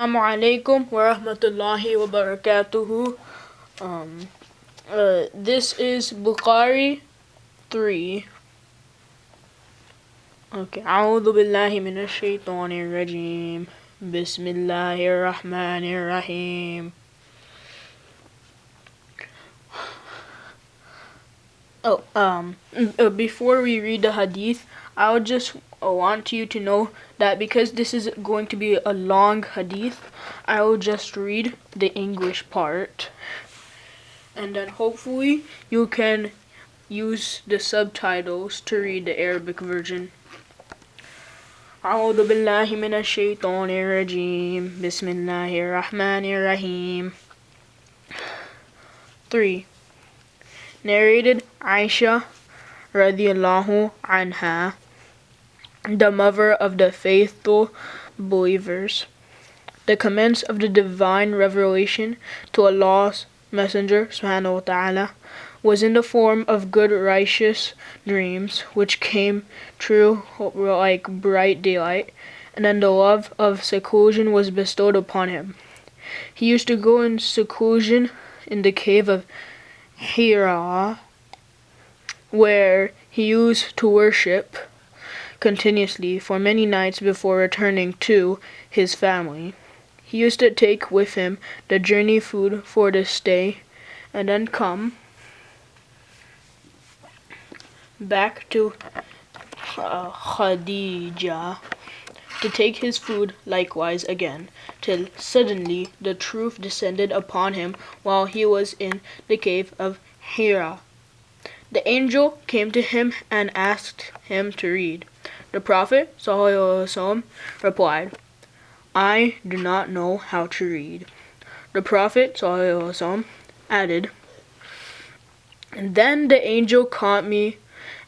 Assalamu alaikum wa rahmatullahi wa barakatuhu. This is Bukhari 3. Okay. A'udhu billahi minash shaitanir rajim. Bismillahir Rahmanir Rahim. Before we read the hadith, I would just want you to know that because this is going to be a long hadith, I will just read the English part. And then hopefully you can use the subtitles to read the Arabic version. أعوذ بالله من الشيطان الرجيم بسم الله الرحمن الرحيم 3. Narrated Aisha radiallahu anha, the mother of the faithful believers. The commence of the divine revelation to Allah's Messenger subhanahu wa ta'ala was in the form of good righteous dreams which came true like bright daylight, and then the love of seclusion was bestowed upon him. He used to go in seclusion in the cave of Hira, where he used to worship continuously for many nights before returning to his family. He used to take with him the journey food for the stay, and then come back to Khadija to take his food likewise again, till suddenly the truth descended upon him while he was in the cave of Hira. The angel came to him and asked him to read. The Prophet ﷺ replied, I do not know how to read. The Prophet ﷺ added, and then the angel caught me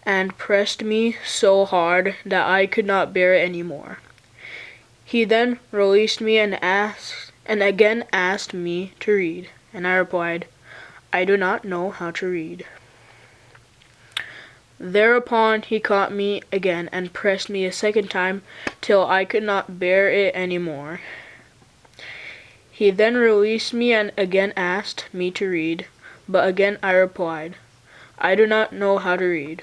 and pressed me so hard that I could not bear it any more. He then released me and again asked me to read, and I replied, I do not know how to read. Thereupon he caught me again and pressed me a second time till I could not bear it any more. He then released me and again asked me to read, but again I replied, I do not know how to read,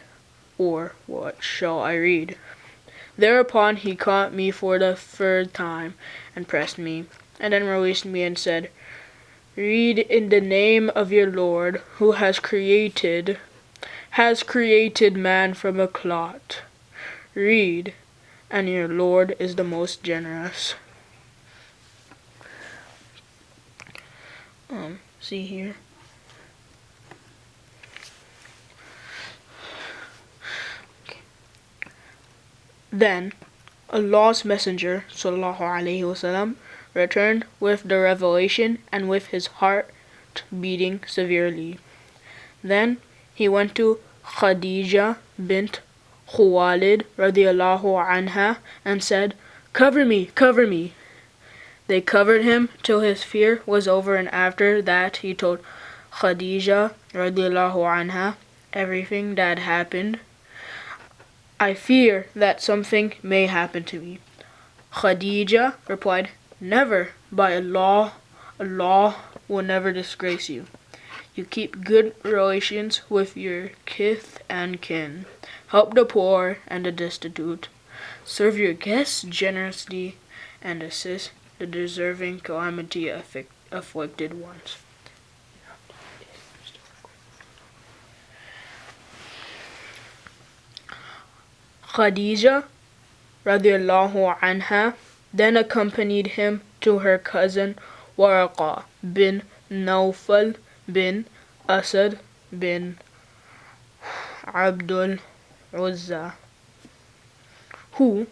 or what shall I read? Thereupon he caught me for the third time and pressed me, and then released me and said, read in the name of your Lord, who has created man from a clot. Read, and your Lord is the most generous. See here. Okay. Then Allah's Messenger sallallahu alaihi wasallam returned with the revelation and with his heart beating severely. Then he went to Khadija bint Khuwailid radiallahu anha and said, cover me, cover me. They covered him till his fear was over, and after that he told Khadija radiallahu anha everything that happened. I fear that something may happen to me. Khadija replied, never, by Allah, Allah will never disgrace you. You keep good relations with your kith and kin. Help the poor and the destitute. Serve your guests generously and assist the deserving calamity afflicted ones. Khadija radiallahu anha then accompanied him to her cousin Waraqa bin Nawfal bin Asad bin Abdul Uzza, who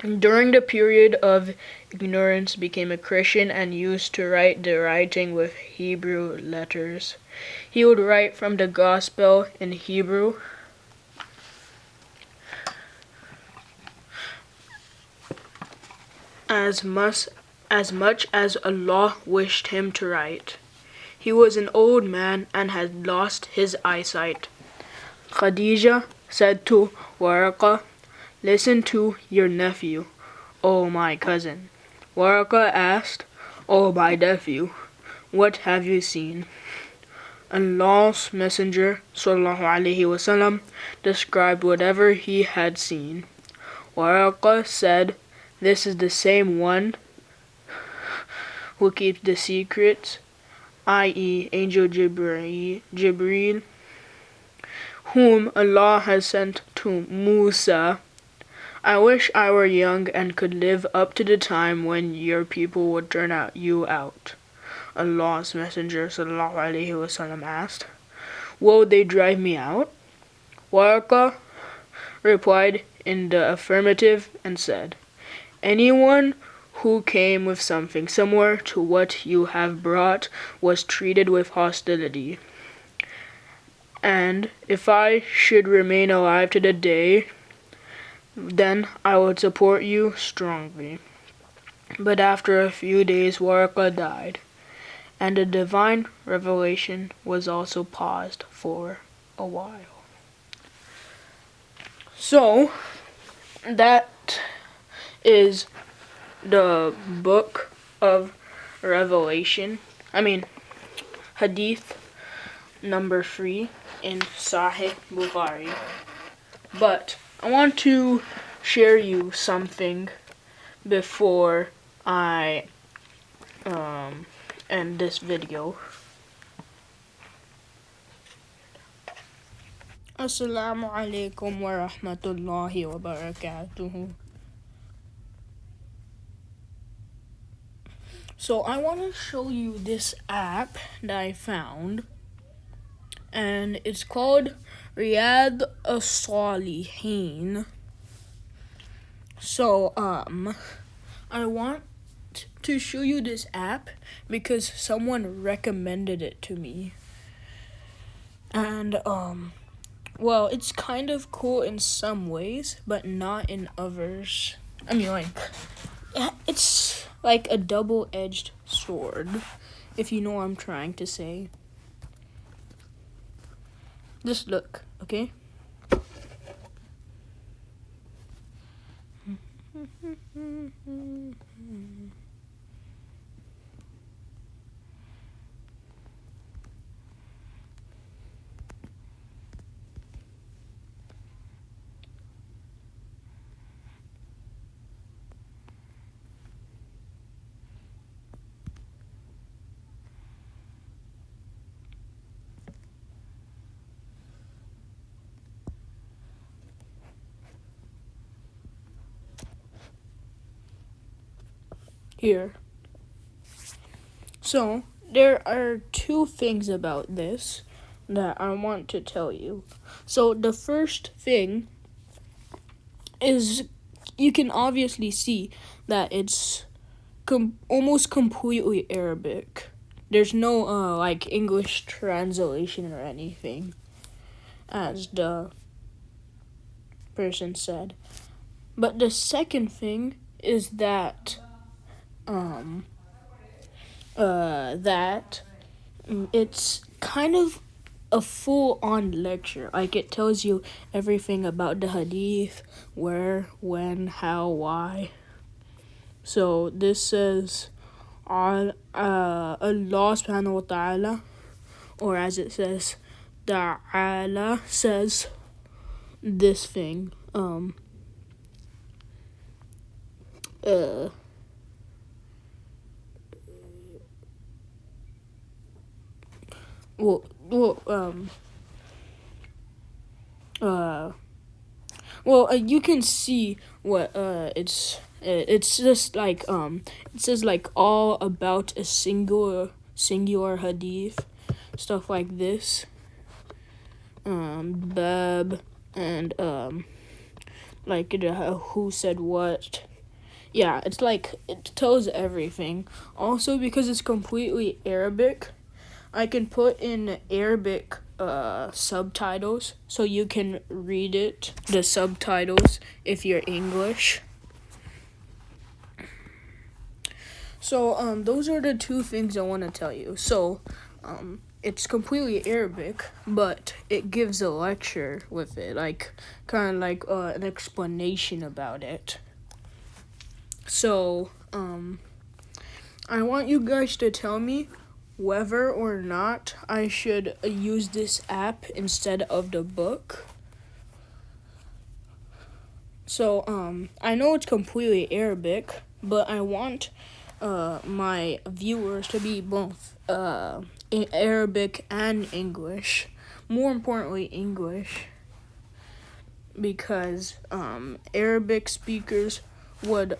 during the period of ignorance became a Christian and used to write the writing with Hebrew letters. He would write from the Gospel in Hebrew as much as Allah wished him to write. He was an old man and had lost his eyesight. Khadija said to Waraqa, listen to your nephew, O my cousin. Waraka asked, "O my nephew, what have you seen?" Allah's Messenger (sallallahu alaihi wasallam) described whatever he had seen. Waraka said, "This is the same one who keeps the secrets, i.e. Angel Jibreel, whom Allah has sent to Musa. I wish I were young and could live up to the time when your people would turn you out." Allah's Messenger (sallallahu alaihi wasallam) asked, "Will they drive me out?" Waraka replied in the affirmative and said, "Anyone who came with something similar to what you have brought was treated with hostility. And if I should remain alive to the day, then I would support you strongly." But after a few days Waraka died, and the divine revelation was also paused for a while. So, that is the book of Revelation. Hadith number 3 in Sahih Bukhari. But I want to share you something before I end this video. Assalamu alaikum wa rahmatullahi wa barakatuhu. So I want to show you this app that I found, and it's called Riyadh as-Salihin. So I want to show you this app because someone recommended it to me. And well, it's kind of cool in some ways, but not in others. It's like a double-edged sword, if you know what I'm trying to say. Just look, okay? Here. So, there are two things about this that I want to tell you. So, the first thing is you can obviously see that it's almost completely Arabic. There's no English translation or anything, as the person said. But the second thing is that it's kind of a full-on lecture. Like, it tells you everything about the hadith, where, when, how, why. So this says Allah subhanahu wa ta'ala, or as it says, ta'ala, says this thing. You can see what it's just like it says like all about a singular hadith, stuff like this, bab, and like who said what. Yeah, it's like it tells everything. Also, because it's completely Arabic, I can put in Arabic subtitles so you can read it, the subtitles, if you're English. So those are the two things I want to tell you. So it's completely Arabic, but it gives a lecture with it, like kind of like an explanation about it. So I want you guys to tell me whether or not I should use this app instead of the book. So, I know it's completely Arabic, but I want my viewers to be both in Arabic and English. More importantly, English. Because Arabic speakers would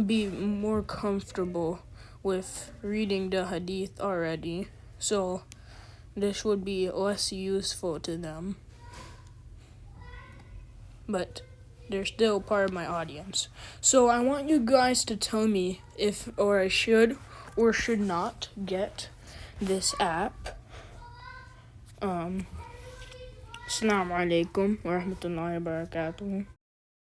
be more comfortable with reading the hadith already. So, this would be less useful to them. But they're still part of my audience. So I want you guys to tell me if I should or should not get this app. Assalamu alaikum wa rahmatullahi wa barakatuh.